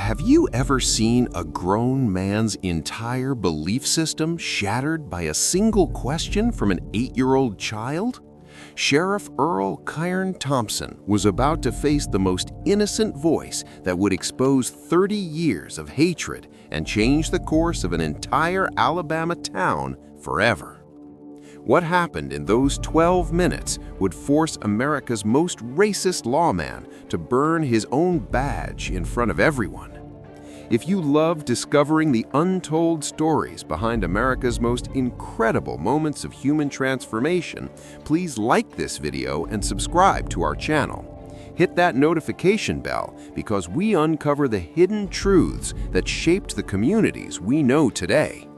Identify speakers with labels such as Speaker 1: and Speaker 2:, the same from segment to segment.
Speaker 1: Have you ever seen a grown man's entire belief system shattered by a single question from an 8-year-old child? Sheriff Earl Thompson was about to face the most innocent voice that would expose 30 years of hatred and change the course of an entire Alabama town forever. What happened in those 12 minutes would force America's most racist lawman to burn his own badge in front of everyone. If you love discovering the untold stories behind America's most incredible moments of human transformation, please like this video and subscribe to our channel. Hit that notification bell because we uncover the hidden truths that shaped the communities we know today.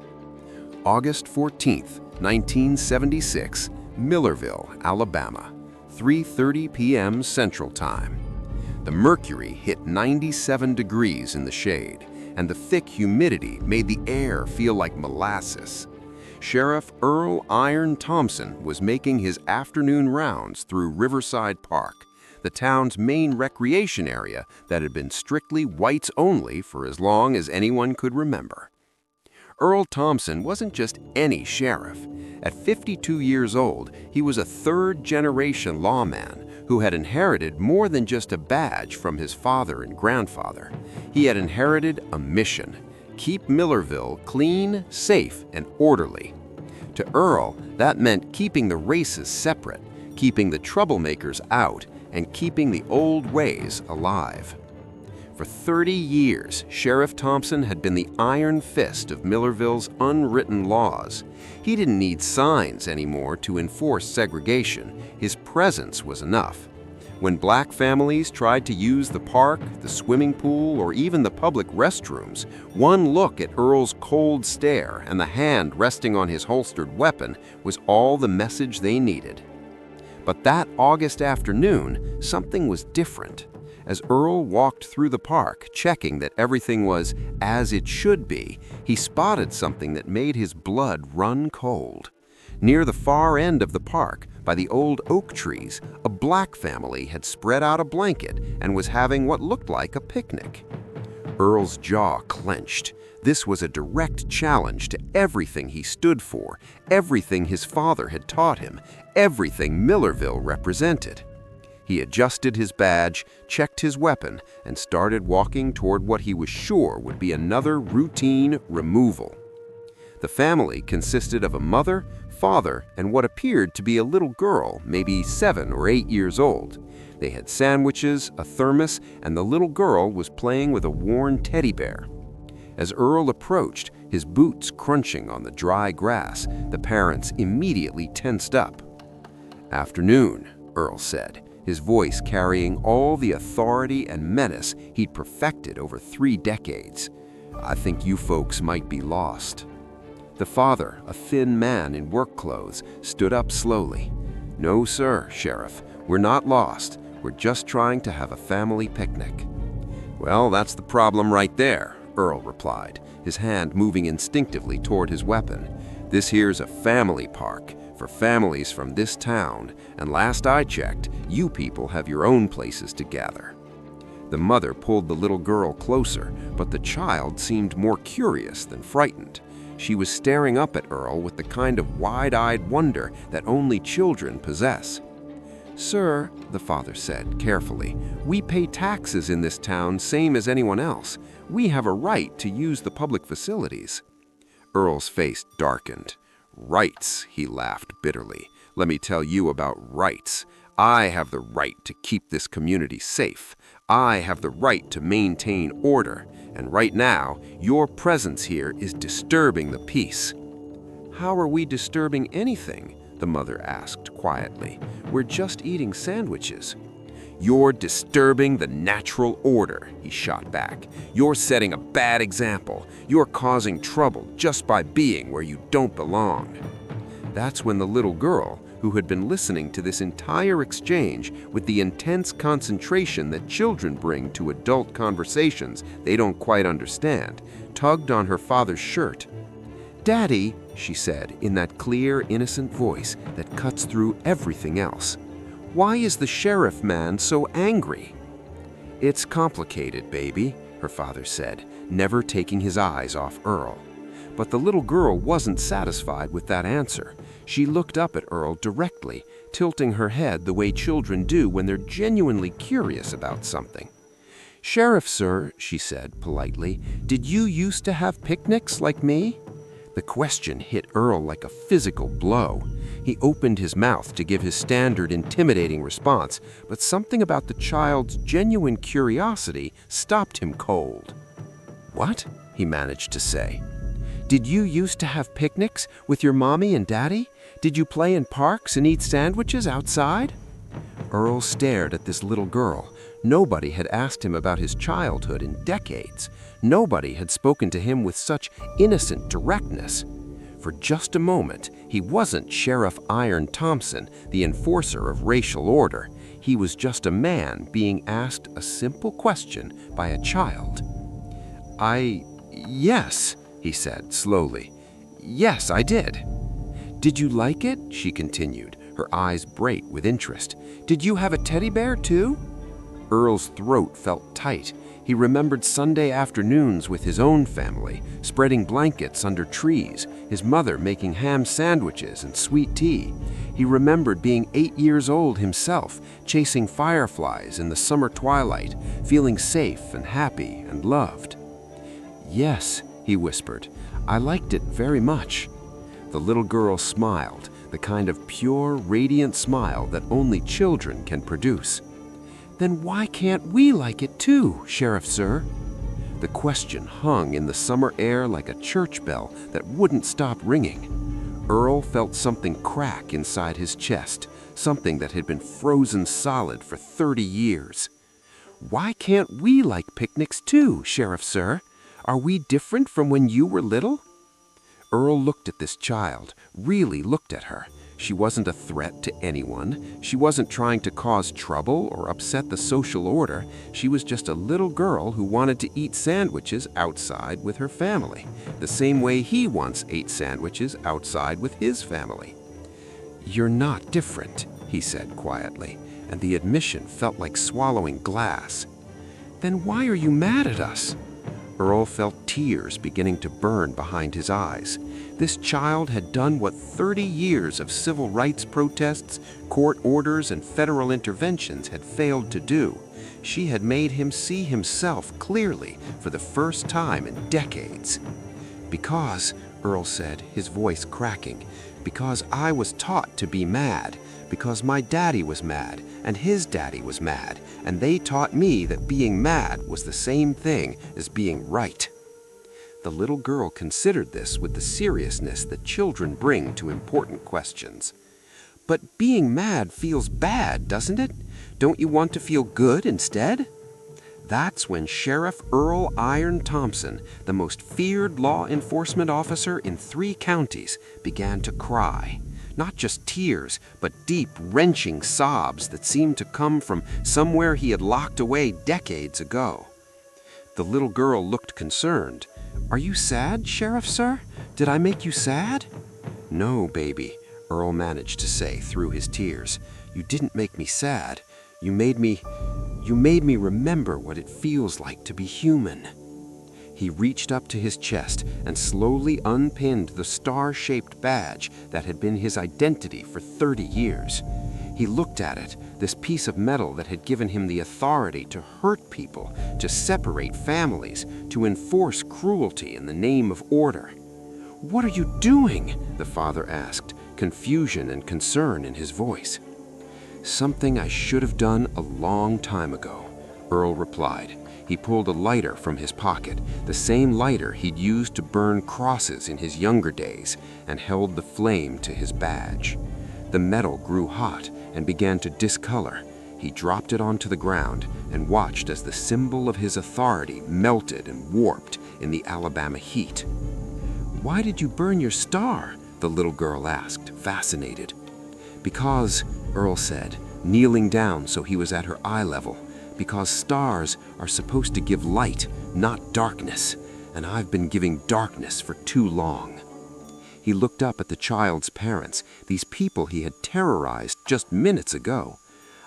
Speaker 1: August 14th, 1976, Millerville, Alabama, 3:30 p.m. Central Time. The mercury hit 97 degrees in the shade, and the thick humidity made the air feel like molasses. Sheriff Earl Thompson was making his afternoon rounds through Riverside Park, the town's main recreation area that had been strictly whites only for as long as anyone could remember. Earl Thompson wasn't just any sheriff. At 52 years old, he was a third-generation lawman who had inherited more than just a badge from his father and grandfather. He had inherited a mission: keep Millerville clean, safe, and orderly. To Earl, that meant keeping the races separate, keeping the troublemakers out, and keeping the old ways alive. For 30 years, Sheriff Thompson had been the iron fist of Millerville's unwritten laws. He didn't need signs anymore to enforce segregation. His presence was enough. When black families tried to use the park, the swimming pool, or even the public restrooms, one look at Earl's cold stare and the hand resting on his holstered weapon was all the message they needed. But that August afternoon, something was different. As Earl walked through the park, checking that everything was as it should be, he spotted something that made his blood run cold. Near the far end of the park, by the old oak trees, a black family had spread out a blanket and was having what looked like a picnic. Earl's jaw clenched. This was a direct challenge to everything he stood for, everything his father had taught him, everything Millerville represented. He adjusted his badge, checked his weapon, and started walking toward what he was sure would be another routine removal. The family consisted of a mother, father, and what appeared to be a little girl, maybe 7 or 8 years old. They had sandwiches, a thermos, and the little girl was playing with a worn teddy bear. As Earl approached, his boots crunching on the dry grass, the parents immediately tensed up. "Afternoon," Earl said, his voice carrying all the authority and menace he'd perfected over 3 decades. "I think you folks might be lost." The father, a thin man in work clothes, stood up slowly. "No, sir, Sheriff. We're not lost. We're just trying to have a family picnic." "Well, that's the problem right there," Earl replied, his hand moving instinctively toward his weapon. "This here's a family park for families from this town, and last I checked, you people have your own places to gather." The mother pulled the little girl closer, but the child seemed more curious than frightened. She was staring up at Earl with the kind of wide-eyed wonder that only children possess. "Sir," the father said carefully, "we pay taxes in this town same as anyone else. We have a right to use the public facilities." Earl's face darkened. "Rights," he laughed bitterly. "Let me tell you about rights. I have the right to keep this community safe. I have the right to maintain order. And right now, your presence here is disturbing the peace." "How are we disturbing anything?" the mother asked quietly. "We're just eating sandwiches." "You're disturbing the natural order," he shot back. "You're setting a bad example. You're causing trouble just by being where you don't belong." That's when the little girl, who had been listening to this entire exchange with the intense concentration that children bring to adult conversations they don't quite understand, tugged on her father's shirt. "Daddy," she said in that clear, innocent voice that cuts through everything else, "why is the sheriff man so angry?" "It's complicated, baby," her father said, never taking his eyes off Earl. But the little girl wasn't satisfied with that answer. She looked up at Earl directly, tilting her head the way children do when they're genuinely curious about something. "Sheriff, sir," she said politely, "did you used to have picnics like me?" The question hit Earl like a physical blow. He opened his mouth to give his standard intimidating response, but something about the child's genuine curiosity stopped him cold. "What?" he managed to say. "Did you used to have picnics with your mommy and daddy? Did you play in parks and eat sandwiches outside?" Earl stared at this little girl. Nobody had asked him about his childhood in decades. Nobody had spoken to him with such innocent directness. For just a moment, he wasn't Sheriff Iron Thompson, the enforcer of racial order. He was just a man being asked a simple question by a child. Yes, he said slowly. "Yes, I did." "Did you like it?" she continued, her eyes bright with interest. "Did you have a teddy bear too?" Earl's throat felt tight. He remembered Sunday afternoons with his own family, spreading blankets under trees, his mother making ham sandwiches and sweet tea. He remembered being 8 years old himself, chasing fireflies in the summer twilight, feeling safe and happy and loved. "Yes," he whispered, "I liked it very much." The little girl smiled, the kind of pure, radiant smile that only children can produce. "Then why can't we like it too, Sheriff, sir?" The question hung in the summer air like a church bell that wouldn't stop ringing. Earl felt something crack inside his chest, something that had been frozen solid for 30 years. "Why can't we like picnics too, Sheriff, sir? Are we different from when you were little?" Earl looked at this child, really looked at her. She wasn't a threat to anyone. She wasn't trying to cause trouble or upset the social order. She was just a little girl who wanted to eat sandwiches outside with her family, the same way he once ate sandwiches outside with his family. "You're not different," he said quietly, and the admission felt like swallowing glass. "Then why are you mad at us?" Earl felt tears beginning to burn behind his eyes. This child had done what 30 years of civil rights protests, court orders, and federal interventions had failed to do. She had made him see himself clearly for the first time in decades. "Because," Earl said, his voice cracking, "because I was taught to be mad. Because my daddy was mad, and his daddy was mad, and they taught me that being mad was the same thing as being right." The little girl considered this with the seriousness that children bring to important questions. "But being mad feels bad, doesn't it? Don't you want to feel good instead?" That's when Sheriff Earl Iron Thompson, the most feared law enforcement officer in 3 counties, began to cry. Not just tears, but deep, wrenching sobs that seemed to come from somewhere he had locked away decades ago. The little girl looked concerned. "Are you sad, Sheriff, sir? Did I make you sad?" "No, baby," Earl managed to say through his tears. "You didn't make me sad. You made me remember what it feels like to be human." He reached up to his chest and slowly unpinned the star-shaped badge that had been his identity for 30 years. He looked at it, this piece of metal that had given him the authority to hurt people, to separate families, to enforce cruelty in the name of order. "What are you doing?" the father asked, confusion and concern in his voice. "Something I should have done a long time ago," Earl replied. He pulled a lighter from his pocket, the same lighter he'd used to burn crosses in his younger days, and held the flame to his badge. The metal grew hot and began to discolor. He dropped it onto the ground and watched as the symbol of his authority melted and warped in the Alabama heat. "Why did you burn your star?" the little girl asked, fascinated. "Because," Earl said, kneeling down so he was at her eye level, "because stars are supposed to give light, not darkness, and I've been giving darkness for too long." He looked up at the child's parents, these people he had terrorized just minutes ago.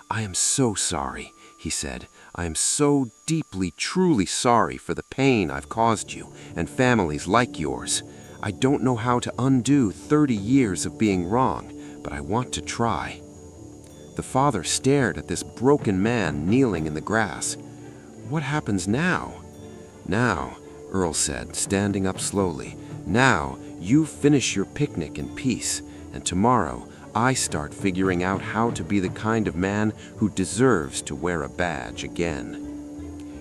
Speaker 1: "I am so sorry," he said. I am so deeply, truly sorry for the pain I've caused you and families like yours. I don't know how to undo 30 years of being wrong, but I want to try." The father stared at this broken man kneeling in the grass. "What happens now?" "Now," Earl said, standing up slowly, "now you finish your picnic in peace, and tomorrow I start figuring out how to be the kind of man who deserves to wear a badge again."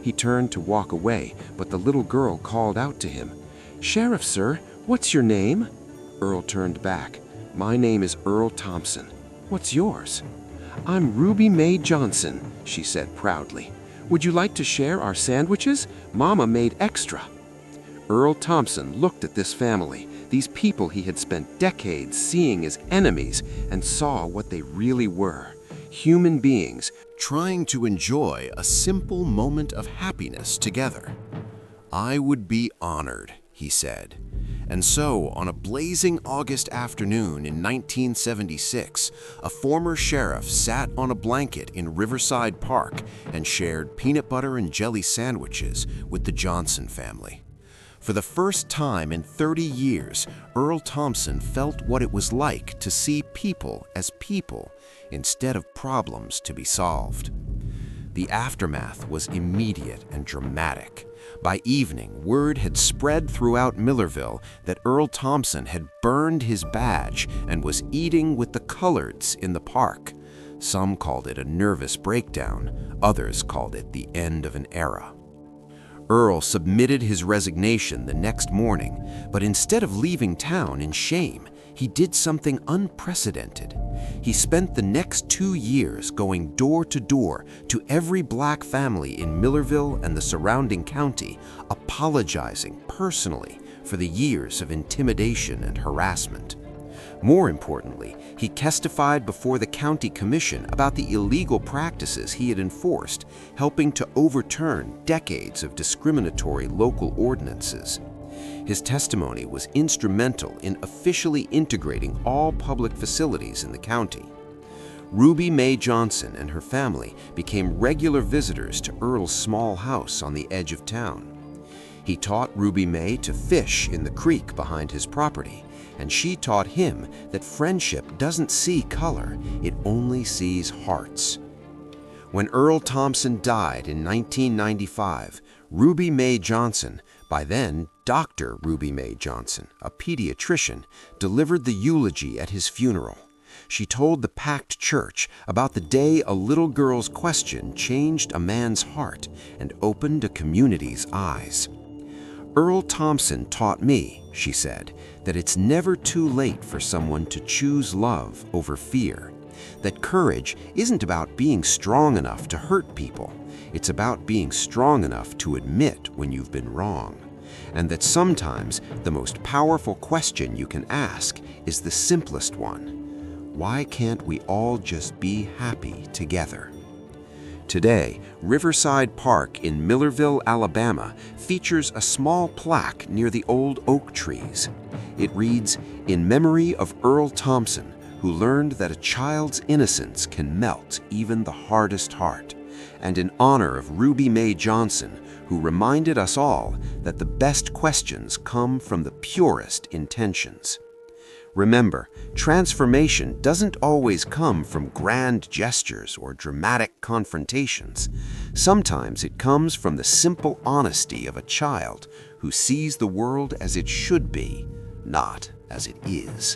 Speaker 1: He turned to walk away, but the little girl called out to him, "Sheriff, sir, what's your name?" Earl turned back. "My name is Earl Thompson. What's yours?" "I'm Ruby Mae Johnson," she said proudly. "Would you like to share our sandwiches? Mama made extra." Earl Thompson looked at this family, these people he had spent decades seeing as enemies, and saw what they really were: human beings trying to enjoy a simple moment of happiness together. "I would be honored," he said. And so, on a blazing August afternoon in 1976, a former sheriff sat on a blanket in Riverside Park and shared peanut butter and jelly sandwiches with the Johnson family. For the first time in 30 years, Earl Thompson felt what it was like to see people as people instead of problems to be solved. The aftermath was immediate and dramatic. By evening, word had spread throughout Millerville that Earl Thompson had burned his badge and was eating with the coloreds in the park. Some called it a nervous breakdown, others called it the end of an era. Earl submitted his resignation the next morning, but instead of leaving town in shame, he did something unprecedented. He spent the next 2 years going door to door to every black family in Millerville and the surrounding county, apologizing personally for the years of intimidation and harassment. More importantly, he testified before the county commission about the illegal practices he had enforced, helping to overturn decades of discriminatory local ordinances. His testimony was instrumental in officially integrating all public facilities in the county. Ruby Mae Johnson and her family became regular visitors to Earl's small house on the edge of town. He taught Ruby Mae to fish in the creek behind his property, and she taught him that friendship doesn't see color, it only sees hearts. When Earl Thompson died in 1995, Ruby Mae Johnson, by then Dr. Ruby Mae Johnson, a pediatrician, delivered the eulogy at his funeral. She told the packed church about the day a little girl's question changed a man's heart and opened a community's eyes. "Earl Thompson taught me," she said, "that it's never too late for someone to choose love over fear. That courage isn't about being strong enough to hurt people. It's about being strong enough to admit when you've been wrong. And that sometimes the most powerful question you can ask is the simplest one. Why can't we all just be happy together?" Today, Riverside Park in Millerville, Alabama, features a small plaque near the old oak trees. It reads, "In memory of Earl Thompson, who learned that a child's innocence can melt even the hardest heart, and in honor of Ruby Mae Johnson, who reminded us all that the best questions come from the purest intentions." Remember, transformation doesn't always come from grand gestures or dramatic confrontations. Sometimes it comes from the simple honesty of a child who sees the world as it should be, not as it is.